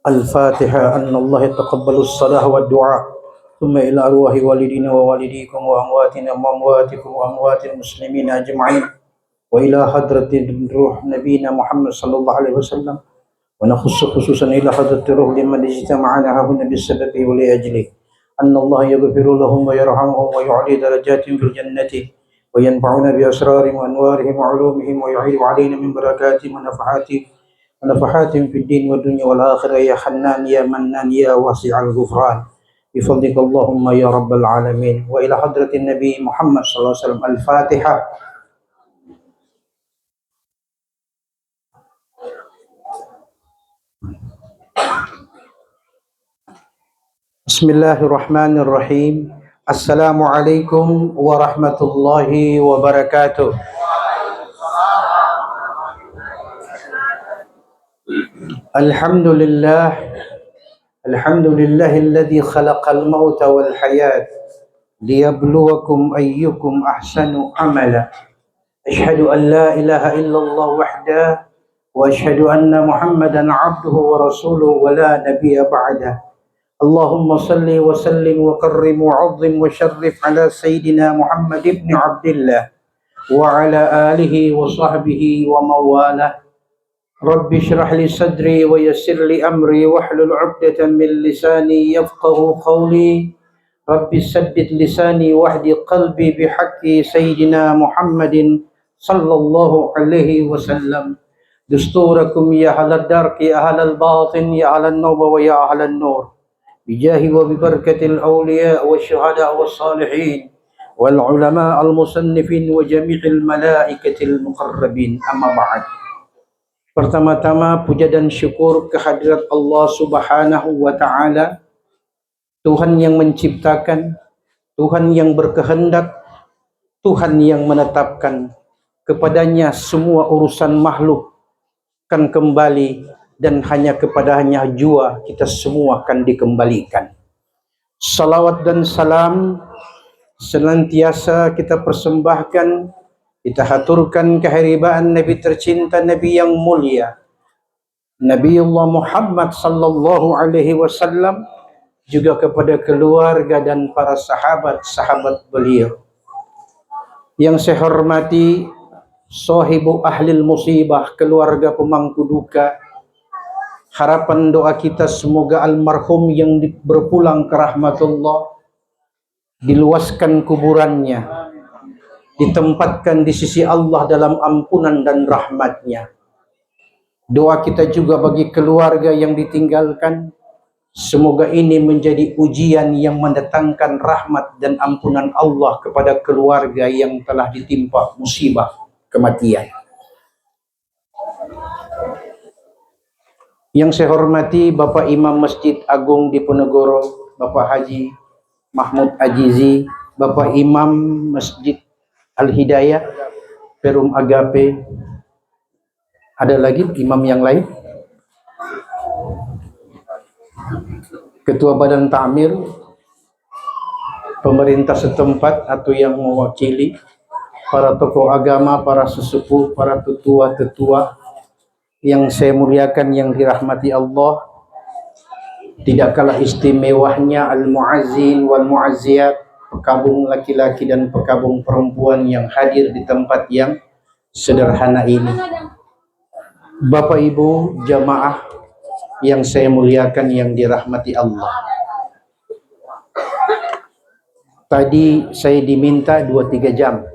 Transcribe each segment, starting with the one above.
الفاتحة. أن الله يتقبل الصلاة والدعاء، ثم إلى أرواح والدينا ووالديكم وأمواتنا وأمواتكم وأموات المسلمين أجمعين، وإلى حضرة روح نبينا محمد صلى الله عليه وسلم، ونخص خصوصا إلى حضرة روح لمن اجتمعنا هنا بالسبب ولأجله، أن الله يغفر لهم ويرحمهم ويعلي درجاتهم في الجنة، وينفعنا بأسرارهم وأنوارهم وعلومهم، ويعيد علينا من بركاتهم ونفحاتهم في الدين والدنيا والآخرة، يا حنان يا منان يا واسع الغفران، بفضلك اللهم يا رب العالمين. وإلى حضرة النبي محمد صلى الله عليه وسلم. الفاتحة. بسم الله الرحمن الرحيم. السلام عليكم ورحمة الله وبركاته. الحمد لله الذي خلق الموت والحياة ليبلوكم أيكم أحسن عملا. أشهد أن لا إله إلا الله وحده، وأشهد أن محمدا عبده ورسوله ولا نبي بعده. اللهم صل وسلم وكرم وعظم وشرف على سيدنا محمد بن عبد الله وعلى آله وصحبه ومن والاه. رب اشرح لي صدري ويسر لي أمري واحلل عقدة من لساني يفقه قولي. رب سدد لساني واهد قلبي بحق سيدنا محمد صلى الله عليه وسلم. دستوركم يا أهل الدرك يا أهل الباطن يا أهل النوبة ويا أهل النور، بجاه وببركة الأولياء والشهداء والصالحين والعلماء المصنفين وجميع الملائكة المقربين. أما بعد. Pertama-tama puja dan syukur kehadirat Allah Subhanahu wa Ta'ala, Tuhan yang menciptakan, Tuhan yang berkehendak, Tuhan yang menetapkan. Kepadanya semua urusan makhluk akan kembali, dan hanya kepadanya jua kita semua akan dikembalikan. Salawat dan salam senantiasa kita persembahkan, kita haturkan kehadiran Nabi tercinta, Nabi yang mulia, Nabiullah Muhammad sallallahu alaihi wasallam, juga kepada keluarga dan para sahabat-sahabat beliau. Yang saya hormati sahibu ahlil musibah, keluarga pemangku duka. Harapan doa kita semoga almarhum yang berpulang ke rahmatullah diluaskan kuburannya, ditempatkan di sisi Allah dalam ampunan dan rahmatnya. Doa kita juga bagi keluarga yang ditinggalkan, semoga ini menjadi ujian yang mendatangkan rahmat dan ampunan Allah kepada keluarga yang telah ditimpa musibah kematian. Yang saya hormati Bapak Imam Masjid Agung Diponegoro, Bapak Haji Mahmud Ajizi, Bapak Imam Masjid Al-Hidayah Perum Agape. Ada lagi imam yang lain? Ketua Badan Ta'mir, pemerintah setempat atau yang mewakili, para tokoh agama, para sesepuh, para tetua-tetua yang saya muliakan, yang dirahmati Allah. Tidak kalah istimewanya al-muazzin wal muazziyat, pekabung laki-laki dan pekabung perempuan yang hadir di tempat yang sederhana ini. Bapak Ibu jamaah yang saya muliakan, yang dirahmati Allah. Tadi saya diminta 2-3 jam.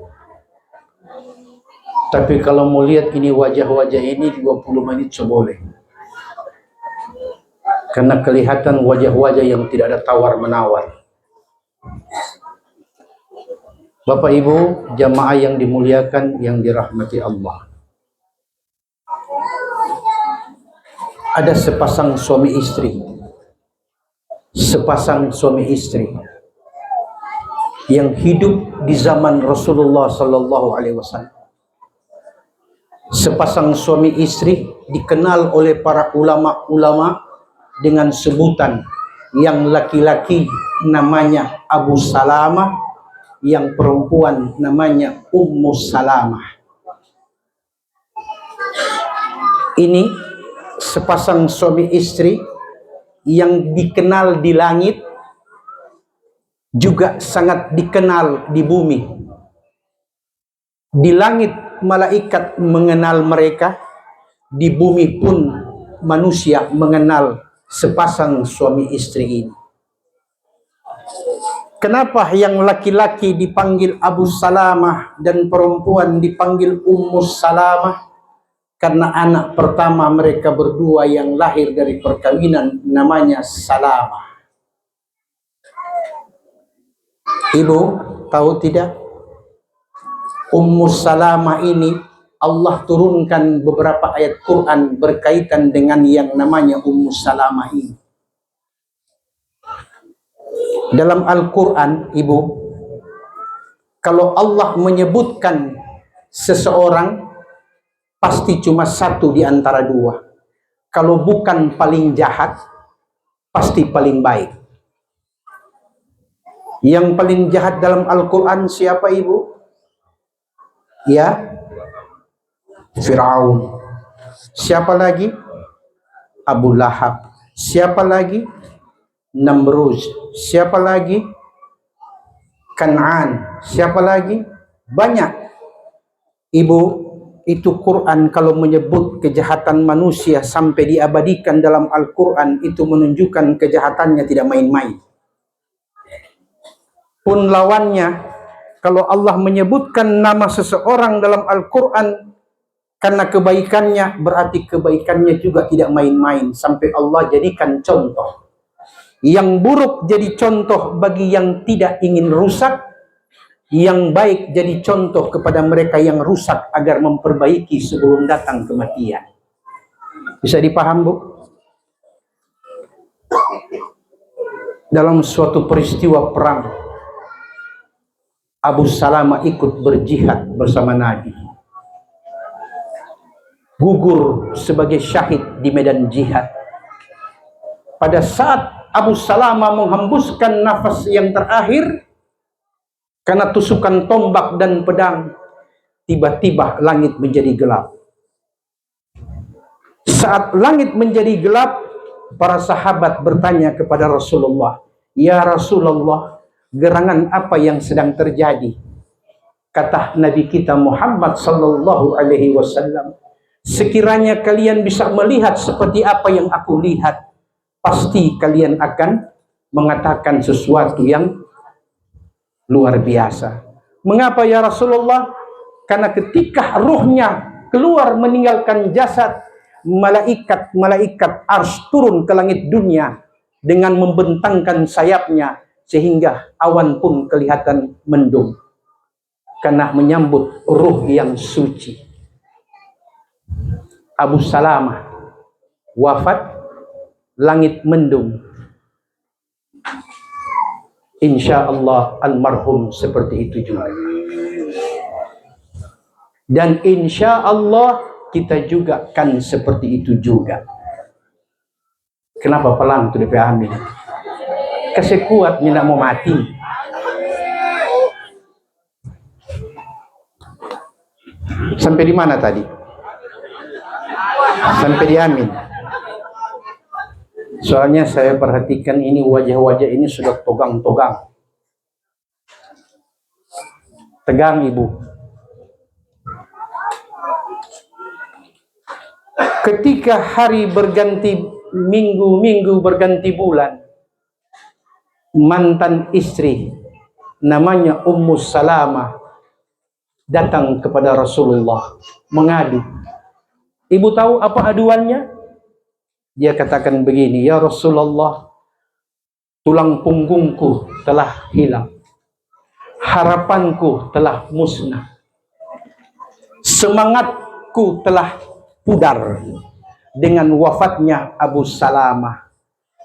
Tapi kalau mau lihat ini wajah-wajah ini 20 menit seboleh. Karena kelihatan wajah-wajah yang tidak ada tawar-menawar. Bapak Ibu jamaah yang dimuliakan, yang dirahmati Allah. Ada sepasang suami istri. Sepasang suami istri yang hidup di zaman Rasulullah sallallahu alaihi wasallam. Sepasang suami istri dikenal oleh para ulama-ulama dengan sebutan, yang laki-laki namanya Abu Salamah, yang perempuan namanya Ummu Salamah. Ini sepasang suami istri yang dikenal di langit juga sangat dikenal di bumi. Di langit malaikat mengenal mereka, di bumi pun manusia mengenal sepasang suami istri ini. Kenapa yang laki-laki dipanggil Abu Salamah dan perempuan dipanggil Ummu Salamah? Karena anak pertama mereka berdua yang lahir dari perkawinan namanya Salamah. Ibu tahu tidak? Ummu Salamah ini Allah turunkan beberapa ayat Quran berkaitan dengan yang namanya Ummu Salamah ini. Dalam Al-Quran, Ibu, kalau Allah menyebutkan seseorang, pasti cuma satu di antara dua. Kalau bukan paling jahat, pasti paling baik. Yang paling jahat dalam Al-Quran siapa, Ibu? Ya, Fir'aun. Siapa lagi? Abu Lahab. Siapa lagi? Namrud. Siapa lagi? Kan'an. Siapa lagi? Banyak. Ibu, itu Quran kalau menyebut kejahatan manusia sampai diabadikan dalam Al-Quran, itu menunjukkan kejahatannya tidak main-main. Pun lawannya, kalau Allah menyebutkan nama seseorang dalam Al-Quran karena kebaikannya, berarti kebaikannya juga tidak main-main. Sampai Allah jadikan contoh. Yang buruk jadi contoh bagi yang tidak ingin rusak, yang baik jadi contoh kepada mereka yang rusak agar memperbaiki sebelum datang kematian. Bisa dipaham, Bu? Dalam suatu peristiwa perang, Abu Salamah ikut berjihad bersama Nabi. Gugur sebagai syahid di medan jihad. Pada saat Abu Salamah menghembuskan nafas yang terakhir karena tusukan tombak dan pedang, tiba-tiba langit menjadi gelap. Saat langit menjadi gelap, para sahabat bertanya kepada Rasulullah, "Ya Rasulullah, gerangan apa yang sedang terjadi?" Kata Nabi kita Muhammad sallallahu alaihi wasallam, "Sekiranya kalian bisa melihat seperti apa yang aku lihat, pasti kalian akan mengatakan sesuatu yang luar biasa." Mengapa ya Rasulullah? Karena ketika ruhnya keluar meninggalkan jasad, malaikat Arsy turun ke langit dunia dengan membentangkan sayapnya sehingga awan pun kelihatan mendung karena menyambut ruh yang suci. Abu Salamah wafat, langit mendung. Insya Allah almarhum seperti itu juga. Dan insya Allah kita juga kan seperti itu juga. Kenapa pelan tu DPA ambil? Kasih kuat ni nak mau mati. Sampai di mana tadi? Sampai di Amin. Soalnya saya perhatikan ini wajah-wajah ini sudah togang-togang. Tegang, Ibu. Ketika hari berganti minggu berganti bulan, mantan istri namanya Ummu Salamah datang kepada Rasulullah mengadu. Ibu tahu apa aduannya? Dia katakan begini, "Ya Rasulullah, tulang punggungku telah hilang. Harapanku telah musnah. Semangatku telah pudar dengan wafatnya Abu Salamah.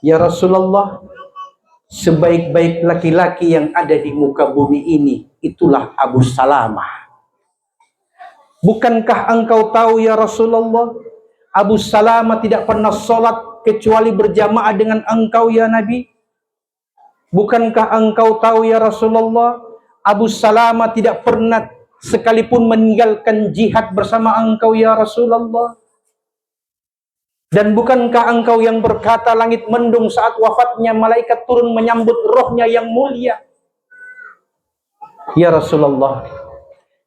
Ya Rasulullah, sebaik-baik laki-laki yang ada di muka bumi ini, itulah Abu Salamah. Bukankah engkau tahu ya Rasulullah, Abu Salamah tidak pernah sholat kecuali berjamaah dengan engkau ya Nabi? Bukankah engkau tahu ya Rasulullah, Abu Salamah tidak pernah sekalipun meninggalkan jihad bersama engkau ya Rasulullah? Dan bukankah engkau yang berkata langit mendung saat wafatnya, malaikat turun menyambut rohnya yang mulia? Ya Rasulullah,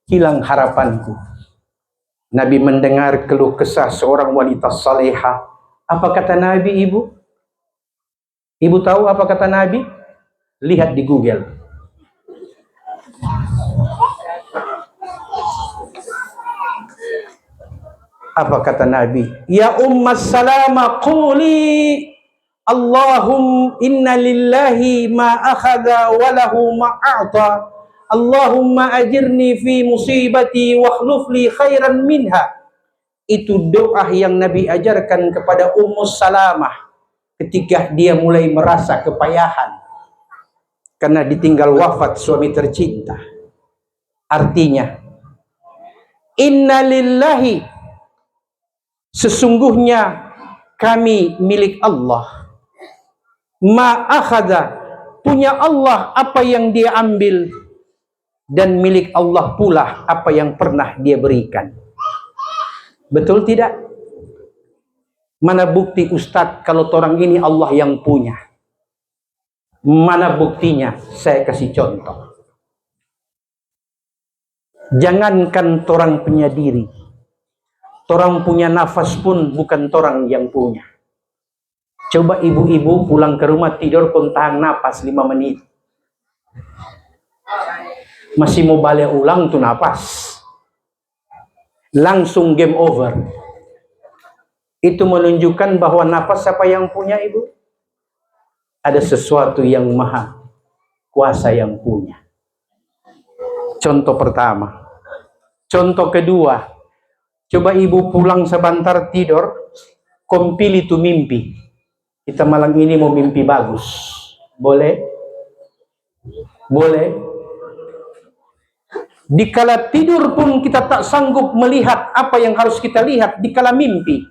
hilang harapanku. Nabi mendengar keluh kesah seorang wanita salihah. Apa kata Nabi, ibu? Ibu tahu apa kata Nabi? Lihat di Google. Apa kata Nabi? Ya ummas salama quli inna lillahi ma akhadha wa lahu ma a'ta. Allahumma ajirni fi musibati wa akhluf li khairan minha. Itu doa yang Nabi ajarkan kepada Ummus Salamah ketika dia mulai merasa kepayahan karena ditinggal wafat suami tercinta. Artinya, inna lillahi, sesungguhnya kami milik Allah. Ma akhadha, punya Allah apa yang dia ambil, dan milik Allah pula apa yang pernah dia berikan. Betul tidak? Mana bukti Ustadz kalau orang ini Allah yang punya? Mana buktinya? Saya kasih contoh. Jangankan orang punya diri, orang punya nafas pun bukan orang yang punya. Coba ibu-ibu pulang ke rumah tidur tahan napas 5 menit. Masih mau balik ulang tuh napas. Langsung game over. Itu menunjukkan bahwa nafas siapa yang punya, ibu? Ada sesuatu yang maha kuasa yang punya. Contoh pertama. Contoh kedua, coba ibu pulang sebentar tidur, kompil itu mimpi. Kita malam ini mau mimpi bagus. Boleh? Boleh? Dikala tidur pun kita tak sanggup melihat apa yang harus kita lihat dikala mimpi.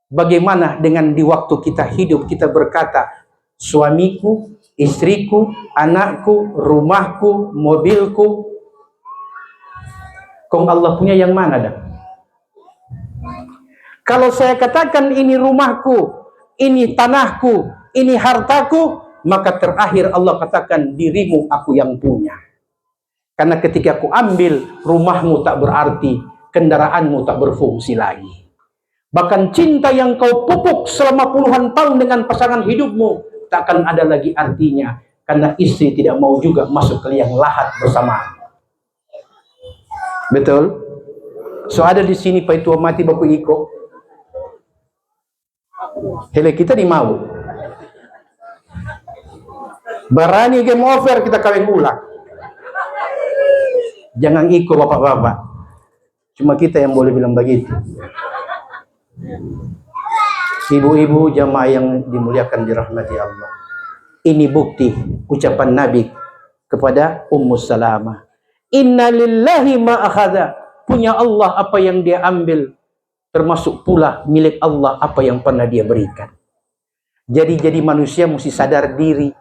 Bagaimana dengan di waktu kita hidup kita berkata, suamiku, istriku, anakku, rumahku, mobilku. Kong Allah punya yang mana dah? Kalau saya katakan ini rumahku, ini tanahku, ini hartaku, maka terakhir Allah katakan dirimu aku yang punya. Karena ketika aku ambil, rumahmu tak berarti, kendaraanmu tak berfungsi lagi. Bahkan cinta yang kau pupuk selama puluhan tahun dengan pasangan hidupmu tak akan ada lagi artinya, karena istri tidak mau juga masuk ke liang lahat bersama. Betul? So ada di sini Pak Tua mati baku iko. Hele kita di mau. Barani game over kita kawin ulang. Jangan iko bapak-bapak. Cuma kita yang boleh bilang begitu. Ibu-ibu jamaah yang dimuliakan dirahmati Allah. Ini bukti ucapan Nabi kepada Ummus Salamah. Inna lillahi ma akhadha. Punya Allah apa yang dia ambil. Termasuk pula milik Allah apa yang pernah dia berikan. Jadi manusia mesti sadar diri.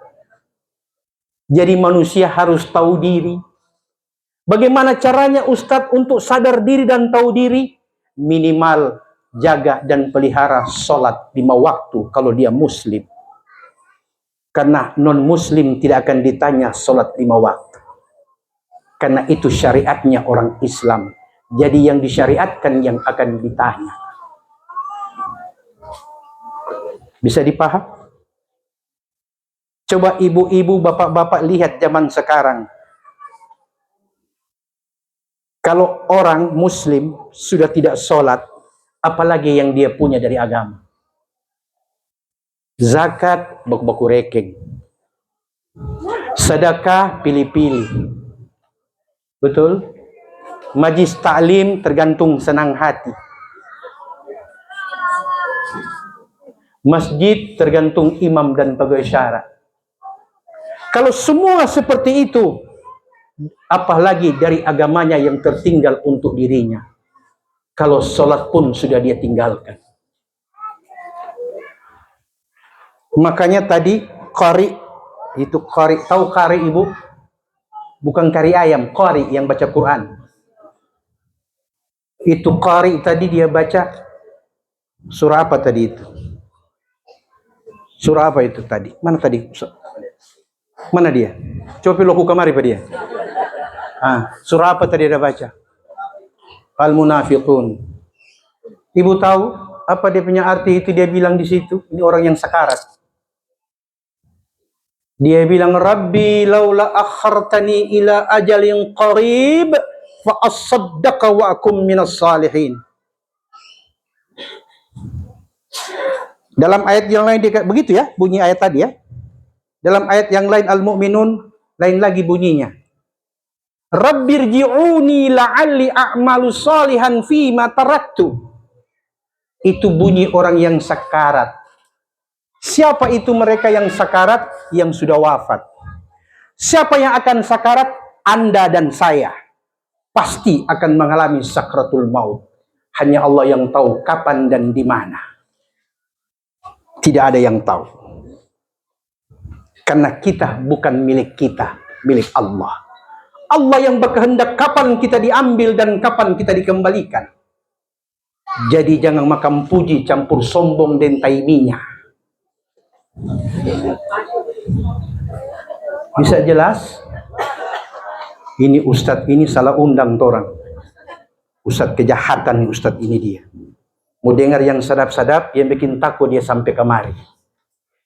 Jadi manusia harus tahu diri. Bagaimana caranya Ustadz untuk sadar diri dan tahu diri? Minimal jaga dan pelihara sholat 5 waktu kalau dia muslim. Karena non-muslim tidak akan ditanya sholat 5 waktu. Karena itu syariatnya orang Islam. Jadi yang disyariatkan yang akan ditanya. Bisa dipaham? Coba ibu-ibu, bapak-bapak lihat zaman sekarang. Kalau orang muslim sudah tidak sholat, apalagi yang dia punya dari agama. Zakat, baku-baku rekeng. Sedekah, pilih-pilih. Betul? Majlis ta'lim tergantung senang hati. Masjid tergantung imam dan pegawai syarat. Kalau semua seperti itu, apalagi dari agamanya yang tertinggal untuk dirinya. Kalau sholat pun sudah dia tinggalkan. Makanya tadi qari, itu qari, tahu qari ibu? Bukan kari ayam, qari yang baca Quran. Itu qari tadi dia baca Surah apa tadi itu? Surah apa itu tadi? Mana tadi? Mana dia? Coba lo kamari pada dia. Surah apa tadi ada baca? Al-Munafiqun. Ibu tahu apa dia punya arti itu? Dia bilang di situ, ini orang yang sakarat. Dia bilang, Rabbi laula akhartani ila ajalin qarib fa asaddaqa wa akum minas salihin. Dalam ayat yang lain dia begitu ya, bunyi ayat tadi ya. Dalam ayat yang lain Al-Mu'minun lain lagi bunyinya. Rabbirji'uni la'alli a'malu salihan fi ma taraktu. Itu bunyi orang yang sakarat. Siapa itu mereka yang sakarat? Yang sudah wafat. Siapa yang akan sakarat? Anda dan saya. Pasti akan mengalami sakratul maut. Hanya Allah yang tahu kapan dan di mana. Tidak ada yang tahu. Karena kita bukan milik kita, milik Allah. Allah yang berkehendak kapan kita diambil dan kapan kita dikembalikan. Jadi jangan makan puji campur sombong dan taiminya. Bisa jelas? Ini ustadz ini salah undang orang. Ustadz kejahatan nih ustadz ini dia. Mau dengar yang sadap-sadap, yang bikin takut dia sampai kemari.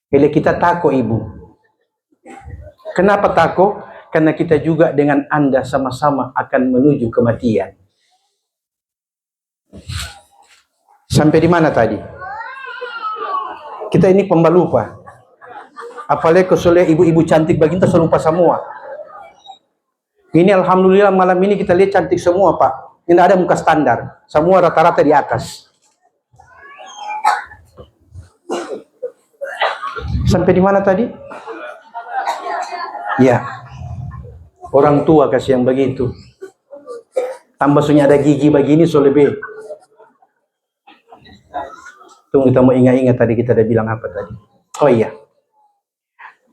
Bila kita takut ibu. Kenapa takut? Karena kita juga dengan Anda sama-sama akan menuju kematian. Sampai di mana tadi? Kita ini pembalupa. Apalagi kesoleh ibu-ibu cantik begini kita lupa semua. Ini alhamdulillah malam ini kita lihat cantik semua Pak. Ini ada muka standar. Semua rata-rata di atas. Sampai di mana tadi? Ya. Orang tua kasih yang begitu. Tambah sunya ada gigi begini so lebih. Tunggu kita mau ingat-ingat tadi kita ada bilang apa tadi. Oh iya.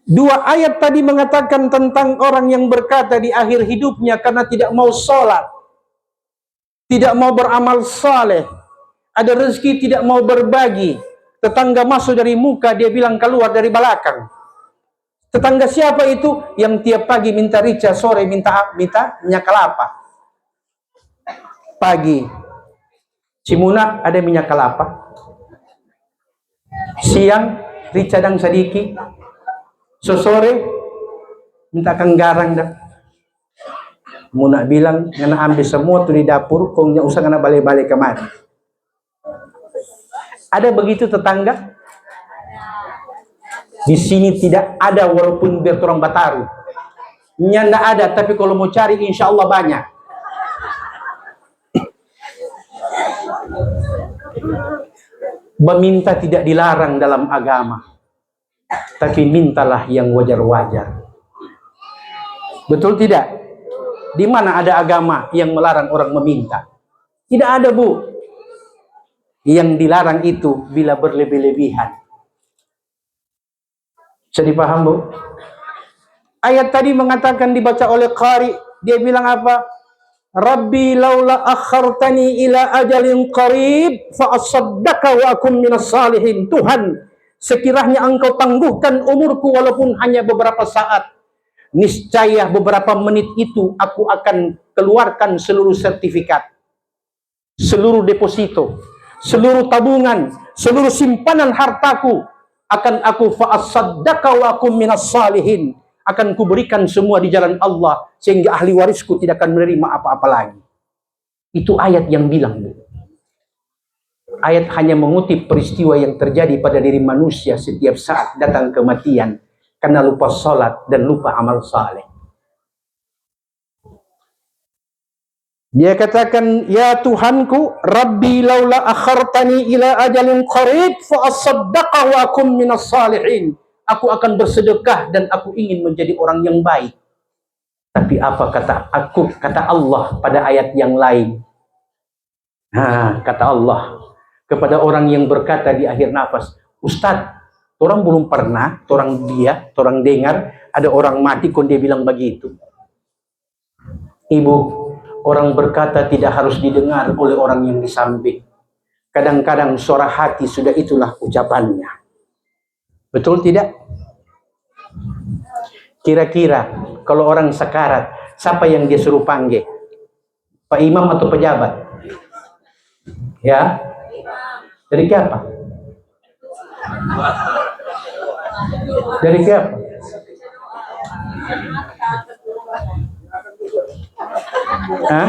Dua ayat tadi mengatakan tentang orang yang berkata di akhir hidupnya karena tidak mau sholat. Tidak mau beramal saleh. Ada rezeki tidak mau berbagi. Tetangga masuk dari muka dia bilang keluar dari belakang. Tetangga siapa itu? Yang tiap pagi minta rica, sore minta minyak kelapa. Pagi Cimuna ada minyak kelapa. Siang rica dan sadiki. Sore minta kanggarang dah. Muna bilang ngana ambil semua tuh di dapur, kongnya usah ngana balik-balik kemari. Ada begitu tetangga? Di sini tidak ada walaupun biar orang Bataru. Nyanda ada, tapi kalau mau cari insya Allah banyak. Meminta tidak dilarang dalam agama. Tapi mintalah yang wajar-wajar. Betul tidak? Di mana ada agama yang melarang orang meminta? Tidak ada, Bu. Yang dilarang itu bila berlebih-lebihan. Bisa dipaham, Bu? Ayat tadi mengatakan dibaca oleh Qari, dia bilang apa? Rabbi laula akhartani ila ajalin qarib fa asaddaka wa akum minas salihin. Tuhan, sekiranya engkau tangguhkan umurku walaupun hanya beberapa saat, niscaya beberapa menit itu aku akan keluarkan seluruh sertifikat, seluruh deposito, seluruh tabungan, seluruh simpanan hartaku akan aku fa'asaddaka wa akum minas salihin. Akan kuberikan semua di jalan Allah sehingga ahli warisku tidak akan menerima apa-apa lagi. Itu ayat yang bilang, Bu. Ayat hanya mengutip peristiwa yang terjadi pada diri manusia setiap saat datang kematian karena lupa sholat dan lupa amal saleh. Dia katakan, ya Tuhanku, Rabbi laula akhartani ila ajalin qarib fa asaddaqa wa akum minas salihin. Aku akan bersedekah dan aku ingin menjadi orang yang baik. Tapi apa kata Allah pada ayat yang lain? Kata Allah kepada orang yang berkata di akhir nafas, Ustadz, orang belum pernah, orang dengar ada orang mati kok dia bilang begitu. Ibu, orang berkata tidak harus didengar oleh orang yang di samping. Kadang-kadang suara hati sudah itulah ucapannya. Betul tidak? Kira-kira kalau orang sekarat, siapa yang dia suruh panggil? Pak Imam atau pejabat? Ya? Dari siapa? Dari siapa? Hah?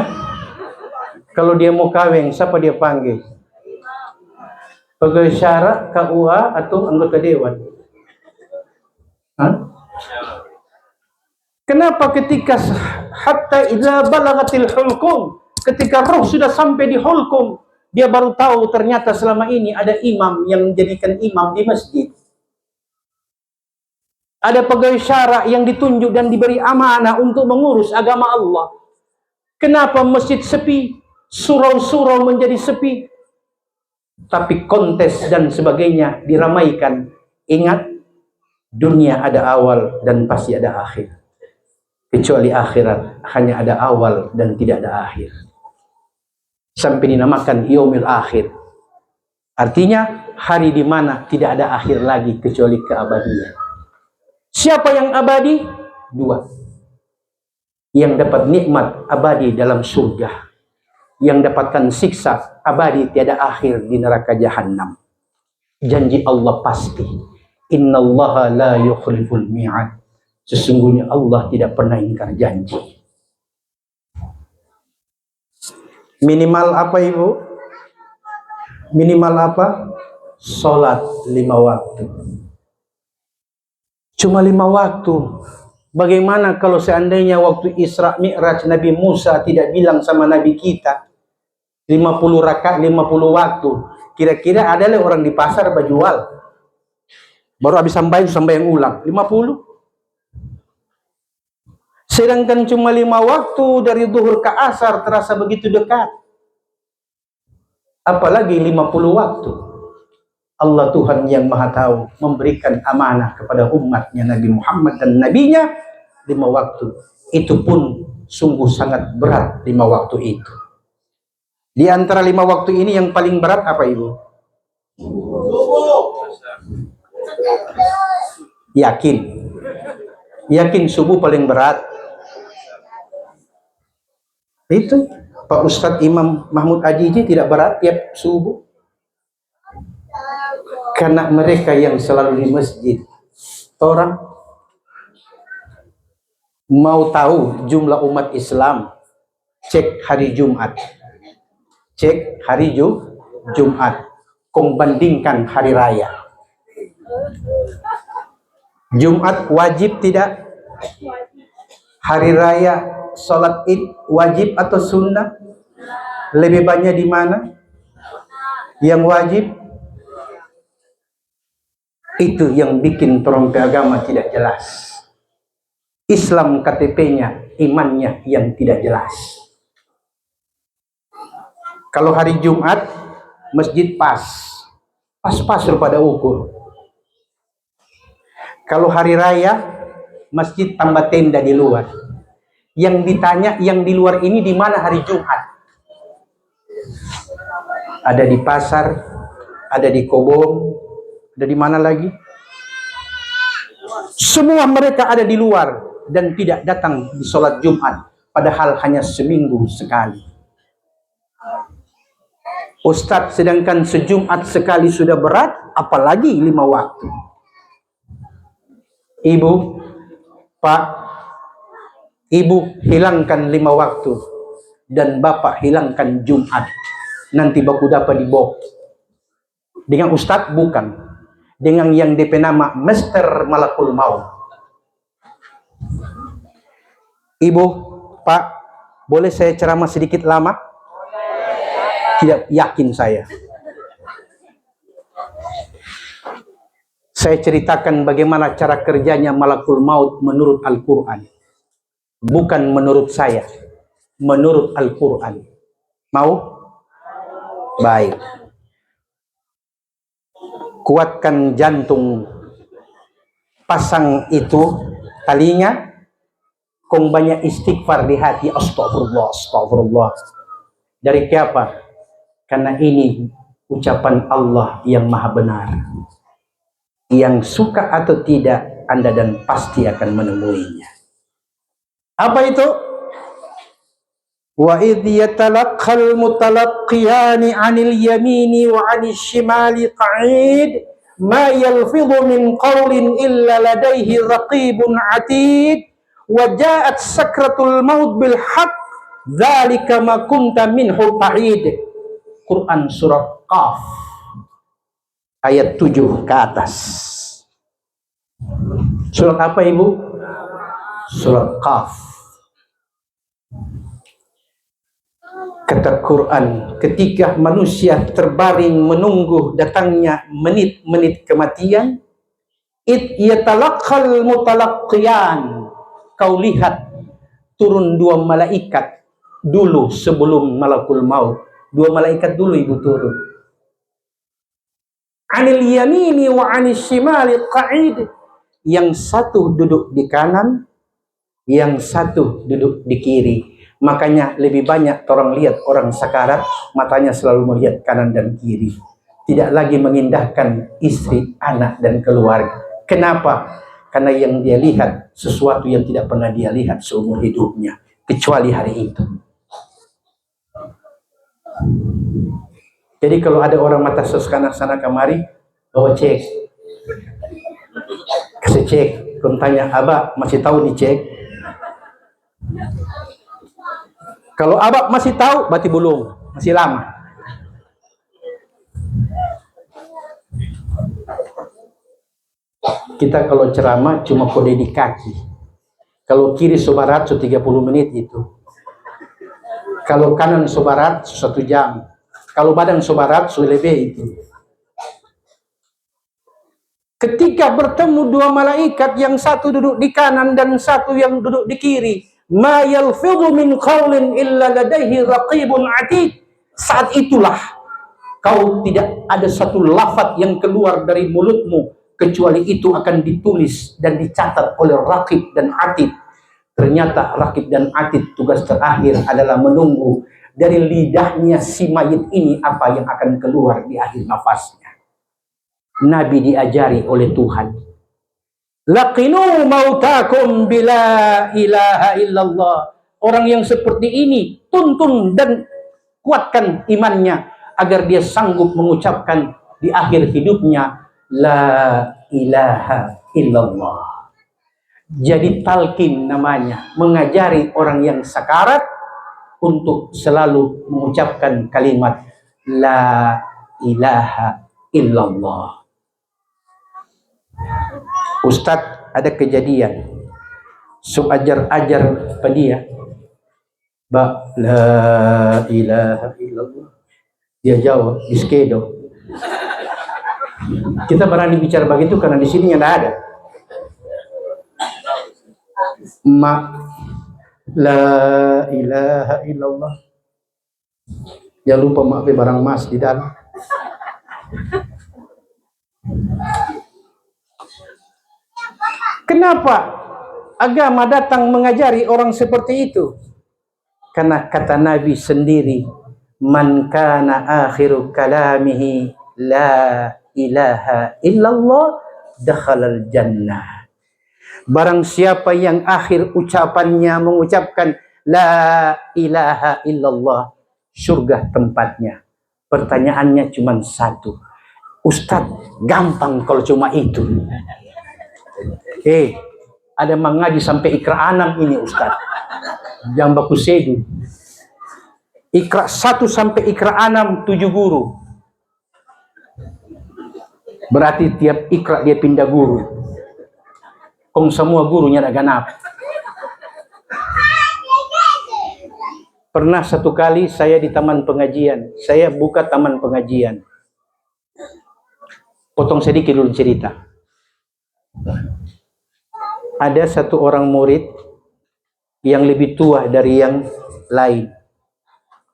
Kalau dia mau kawin, siapa dia panggil? Pegawai syarat, KUA, atau anggota dewan? Hah? Kenapa ketika hatta idza balagatil hulqum, ketika roh sudah sampai di hulqum, dia baru tahu ternyata selama ini ada imam yang menjadikan imam di masjid. Ada pegawai syara yang ditunjuk dan diberi amanah untuk mengurus agama Allah. Kenapa masjid sepi? Surau-surau menjadi sepi. Tapi kontes dan sebagainya diramaikan. Ingat, dunia ada awal dan pasti ada akhir. Kecuali akhirat hanya ada awal dan tidak ada akhir. Sampai dinamakan yaumil akhir. Artinya hari di mana tidak ada akhir lagi kecuali keabadian. Siapa yang abadi? Dua. Yang dapat nikmat abadi dalam surga. Yang dapatkan siksa abadi tiada akhir di neraka jahanam. Janji Allah pasti. Innallaha la yukhliful mi'ad. Sesungguhnya Allah tidak pernah ingkar janji. Minimal apa ibu? Minimal apa? Salat 5 waktu. Cuma 5 waktu. Bagaimana kalau seandainya waktu Isra Mi'raj Nabi Musa tidak bilang sama Nabi kita 50 rakaat 50 waktu. Kira-kira ada orang di pasar berjual. Baru habis sambayang ulang 50. Sedangkan cuma 5 waktu dari zuhur ke asar terasa begitu dekat. Apalagi 50 waktu. Allah Tuhan yang Maha Tahu memberikan amanah kepada umatnya Nabi Muhammad dan nabinya 5 waktu. Itu pun sungguh sangat berat 5 waktu itu. Di antara 5 waktu ini yang paling berat apa ibu? Yakin? Yakin subuh paling berat? Itu Pak Ustadz Imam Mahmud Ajiji tidak berat tiap subuh? Karena mereka yang selalu di masjid. Orang mau tahu jumlah umat Islam, cek hari Jumat. Cek hari Jumat. Kong bandingkan hari raya. Jumat wajib tidak? Hari raya sholat id wajib atau sunnah? Lebih banyak di mana? Yang wajib? Itu yang bikin terompe agama tidak jelas. Islam KTP-nya, imannya yang tidak jelas. Kalau hari Jumat, masjid pas pada ukur. Kalau hari raya, masjid tambah tenda di luar. Yang ditanya, yang di luar ini di mana hari Jumat? Ada di pasar, ada di Kobong, ada di mana lagi? Semua mereka ada di luar dan tidak datang di sholat Jumat, padahal hanya seminggu sekali. Ustadz, sedangkan sejumat sekali sudah berat, apalagi 5 waktu. Ibu, Pak, Ibu hilangkan 5 waktu dan Bapak hilangkan Jumat. Nanti baku dapat dibok. Dengan Ustadz bukan. Dengan yang DP nama Mr. Malakul Maut. Ibu, Pak, boleh saya ceramah sedikit lama? Tidak yakin saya. Saya ceritakan bagaimana cara kerjanya Malakul Maut menurut Al-Quran. Bukan menurut saya. Menurut Al-Quran. Mau? Baik. Kuatkan jantung, pasang itu talinya, kong banyak istighfar di hati. Astagfirullah, astagfirullah. Dari siapa? Karena ini ucapan Allah yang maha benar. Yang suka atau tidak, Anda dan pasti akan menemuinya. Apa itu? Wa idh yatalaqqal mutalaqqiyani 'anil yamini wa 'anil shimali qa'id ma yalfidhu min qawlin illa ladayhi raqibun 'atid wa ja'at sakratul maut bil haqq dzalika ma kunta minhu ta'id. Quran surah Qaf ayat 7 ke atas. Surat apa Ibu? Surat Qaf. Kata Quran, ketika manusia terbaring menunggu datangnya menit-menit kematian, id yatalaqqal mutalaqqiyan, kau lihat turun dua malaikat dulu sebelum malakul maut. Dua malaikat dulu Ibu turun. Anil yamini wa anil shimali qa'id. Yang satu duduk di kanan, yang satu duduk di kiri. Makanya lebih banyak orang lihat orang sakarat, matanya selalu melihat kanan dan kiri. Tidak lagi mengindahkan istri, anak, dan keluarga. Kenapa? Karena yang dia lihat sesuatu yang tidak pernah dia lihat seumur hidupnya. Kecuali hari itu. Jadi kalau ada orang mata sana kemari, bawa cek. Kasih cek. Kau tanya, Abah masih tahu dicek? Kalau Abah masih tahu, berarti belum. Masih lama. Kita kalau ceramah cuma kode di kaki. Kalau kiri sobarat 30 menit itu. Kalau kanan sobarat 1 jam. Kalau badan sobarat lebih itu. Ketika bertemu dua malaikat, yang satu duduk di kanan dan satu yang duduk di kiri, ma yalfidhu min qawlin illa ladaihi raqibun atid. Saat itulah kau tidak ada satu lafaz yang keluar dari mulutmu kecuali itu akan ditulis dan dicatat oleh raqib dan atid. Ternyata raqib dan atid tugas terakhir adalah menunggu dari lidahnya si mayit ini apa yang akan keluar di akhir nafasnya. Nabi diajari oleh Tuhan, laqinu mautakum bila ilaha illallah. Orang yang seperti ini tuntun dan kuatkan imannya agar dia sanggup mengucapkan di akhir hidupnya la ilaha illallah. Jadi talqin namanya, mengajari orang yang sakarat untuk selalu mengucapkan kalimat la ilaha illallah. Ustadz, ada kejadian. So ajar-ajar pada dia, la ilaha illallah. Dia jawab, diskedo. Kita berani bicara begitu karena di sini nggak ada. La ilaha illallah. Jangan lupa maaf barang mas di dalam. Kenapa agama datang mengajari orang seperti itu? Karena kata Nabi sendiri, man kana akhiru kalamihi la ilaha illallah dakhalal jannah. Barang siapa yang akhir ucapannya mengucapkan la ilaha illallah, surga tempatnya. Pertanyaannya cuma satu, Ustadz, gampang kalau cuma itu. Ada mengaji sampai Iqra 6 ini Ustadz. Yang baku sedu. Iqra 1 sampai Iqra 6 7 guru. Berarti tiap Iqra dia pindah guru. Kong semua gurunya ada ganap. Pernah satu kali saya di taman pengajian. Saya buka taman pengajian. Potong sedikit dulu cerita. Ada satu orang murid yang lebih tua dari yang lain.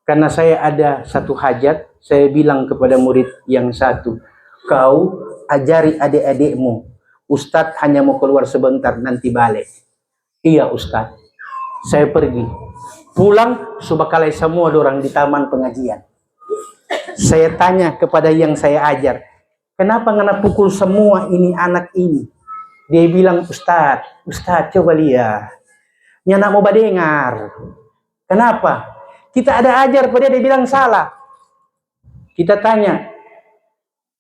Karena saya ada satu hajat, saya bilang kepada murid yang satu, kau ajari adik-adikmu, Ustadz hanya mau keluar sebentar, nanti balik. Iya Ustadz. Saya pergi. Pulang, subakalai semua orang di taman pengajian. Saya tanya kepada yang saya ajar, kenapa ngana pukul semua ini anak ini? Dia bilang, Ustadz coba lihat. Nyana mau badengar. Kenapa? Kita ada ajar pada dia bilang salah. Kita tanya,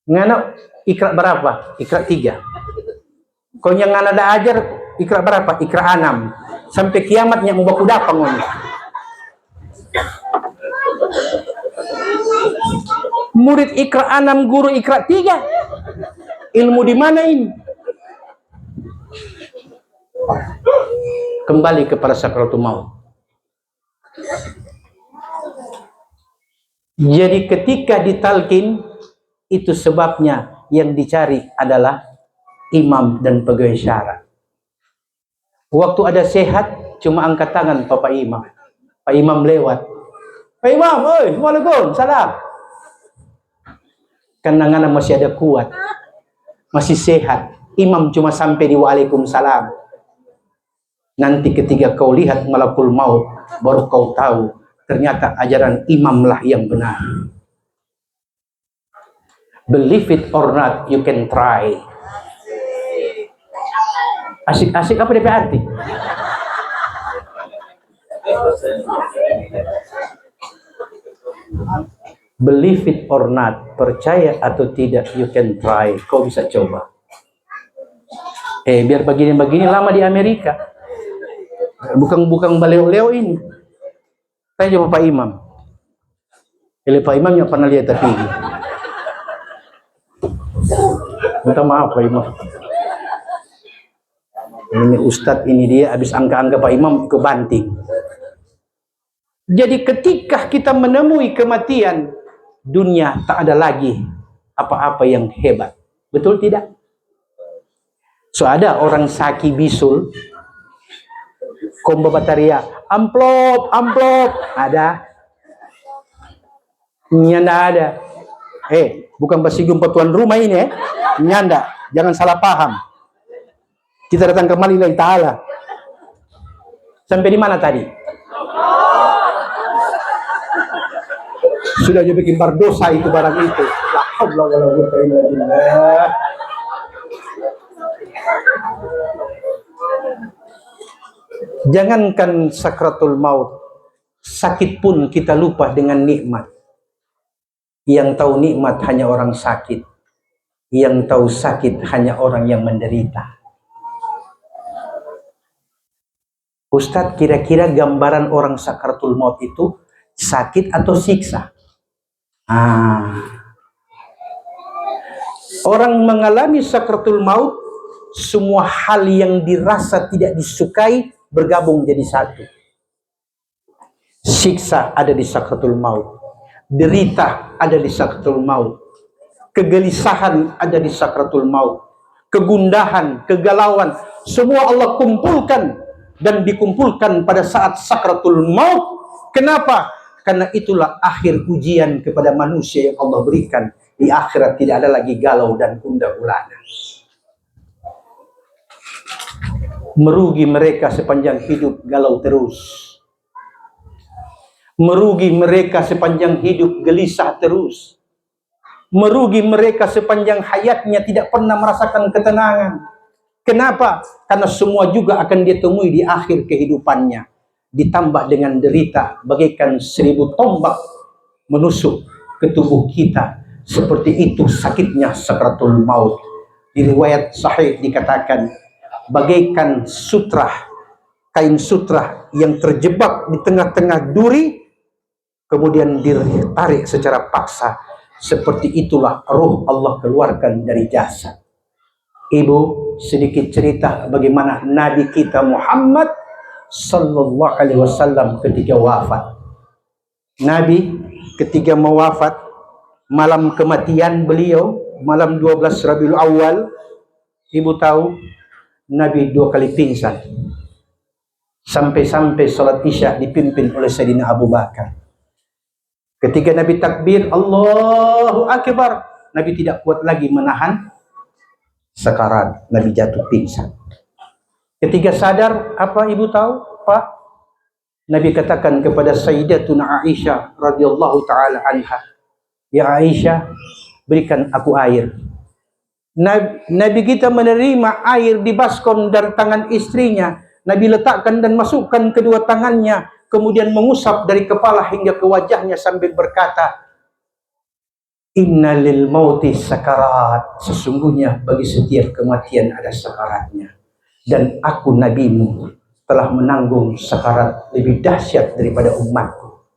ngana ikra berapa? Ikra 3. Kau yang ngana ada ajar, ikra berapa? Ikra 6. Sampai kiamatnya mau baku dapang. Murid ikra 6, guru ikra 3. Ilmu di mana ini? Kembali kepada sakratul maut. Jadi ketika ditalkin, itu sebabnya yang dicari adalah imam dan pegawai syara. Waktu ada sehat, cuma angkat tangan Pak Imam. Pak Imam lewat. Pak Imam, oi, Assalamualaikum, salam. Karena ngana masih ada kuat, masih sehat. Imam cuma sampai di Waalaikumsalam. Nanti ketika kau lihat malakul maut, baru kau tahu ternyata ajaran imamlah yang benar. Believe it or not, you can try. Asik-asik apa dia arti? Believe it or not, percaya atau tidak, you can try. Kau bisa coba. Biar begini-begini lama di Amerika. Bukan baleo-leo ini. Saya coba Pak Imam. Pak Imam yang pernah lihat tapi minta maaf Pak Imam. Ini Ustadz ini dia habis angka-angka Pak Imam ke banting. Jadi ketika kita menemui kematian, dunia tak ada lagi apa-apa yang hebat. Betul tidak? So ada orang saki bisul, kombo bataria, amplop, ada. Nyanda ada. Bukan basigum tuan rumah ini Nyanda, jangan salah paham. Kita datang ke Lillahi Ta'ala. Sampai di mana tadi? Sudah dia bikin berdosa itu barang itu. La haula wala quwwata illa billah. Jangankan sakratul maut, sakit pun kita lupa dengan nikmat. Yang tahu nikmat hanya orang sakit. Yang tahu sakit hanya orang yang menderita. Ustadz, kira-kira gambaran orang sakratul maut itu sakit atau siksa? Orang mengalami sakratul maut, semua hal yang dirasa tidak disukai bergabung jadi satu. Siksa ada di sakratul maut. Derita ada di sakratul maut. Kegelisahan ada di sakratul maut. Kegundahan, kegalauan, semua Allah kumpulkan dan dikumpulkan pada saat sakratul maut. Kenapa? Karena itulah akhir ujian kepada manusia yang Allah berikan. Di akhirat tidak ada lagi galau dan gundah gulana. Merugi mereka sepanjang hidup galau terus. Merugi mereka sepanjang hidup gelisah terus. Merugi mereka sepanjang hayatnya tidak pernah merasakan ketenangan. Kenapa? Karena semua juga akan dia temui di akhir kehidupannya. Ditambah dengan derita bagaikan 1000 tombak menusuk ke tubuh kita. Seperti itu sakitnya sakratul maut. Di riwayat sahih dikatakan bagaikan sutra, kain sutra yang terjebak di tengah-tengah duri, kemudian ditarik secara paksa. Seperti itulah ruh Allah keluarkan dari jasad. Ibu, sedikit cerita bagaimana Nabi kita Muhammad Sallallahu Alaihi Wasallam ketika wafat. Nabi ketika mau wafat, malam kematian beliau, malam 12 Rabiul Awal, ibu tahu Nabi 2 kali pingsan. Sampai-sampai salat Isya dipimpin oleh Sayyidina Abu Bakar. Ketika Nabi takbir, Allahu Akbar, Nabi tidak kuat lagi menahan sekarat, Nabi jatuh pingsan. Ketika sadar, apa ibu tahu, Pak? Nabi katakan kepada Sayyidatuna Aisyah radhiyallahu taala anha, Ya Aisyah, berikan aku air. Nabi kita menerima air di baskom dari tangan istrinya. Nabi letakkan dan masukkan kedua tangannya, kemudian mengusap dari kepala hingga ke wajahnya sambil berkata, Inna lil mauti sakarat. Sesungguhnya bagi setiap kematian ada sakaratnya. Dan aku nabimu telah menanggung sakarat lebih dahsyat daripada umatku.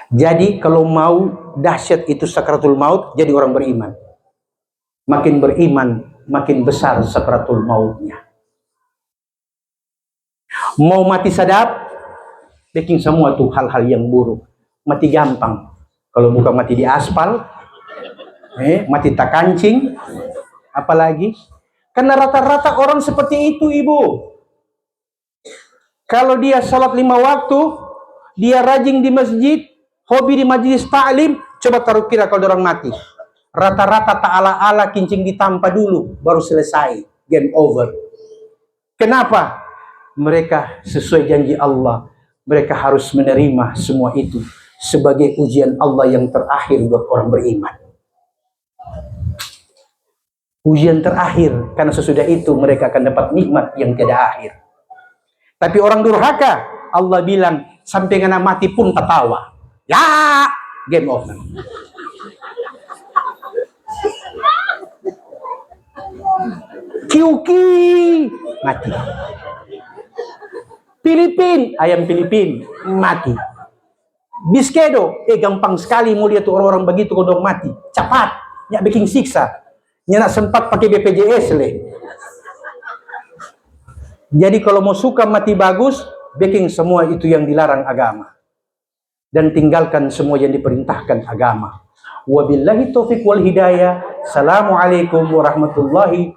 Jadi kalau mau dahsyat itu sakaratul maut, jadi orang beriman. Makin beriman, makin besar sakaratul mautnya. Mau mati sadap, bikin semua tuh hal-hal yang buruk. Mati gampang. Kalau bukan mati di aspal, mati tak kancing, apalagi. Karena rata-rata orang seperti itu, Ibu. Kalau dia salat 5 waktu, dia rajin di masjid, hobi di majelis ta'lim, coba taruh kira kalau orang mati. Rata-rata tak ala-ala kincing ditampa dulu, baru selesai. Game over. Kenapa? Mereka sesuai janji Allah. Mereka harus menerima semua itu sebagai ujian Allah yang terakhir buat orang beriman. Ujian terakhir, karena sesudah itu mereka akan dapat nikmat yang tiada akhir. Tapi orang durhaka, Allah bilang, sampai kena mati pun tertawa. Ya, game over. Kiuki, mati. Ayam Filipin, mati. Biskedo, gampang sekali mau lihat orang-orang begitu kodong mati. Cepat, nyak bikin siksa. Nyak sempat pakai BPJS leh. Jadi kalau mau suka mati bagus, bikin semua itu yang dilarang agama. Dan tinggalkan semua yang diperintahkan agama. Wabillahi taufiq wal hidayah. Assalamualaikum warahmatullahi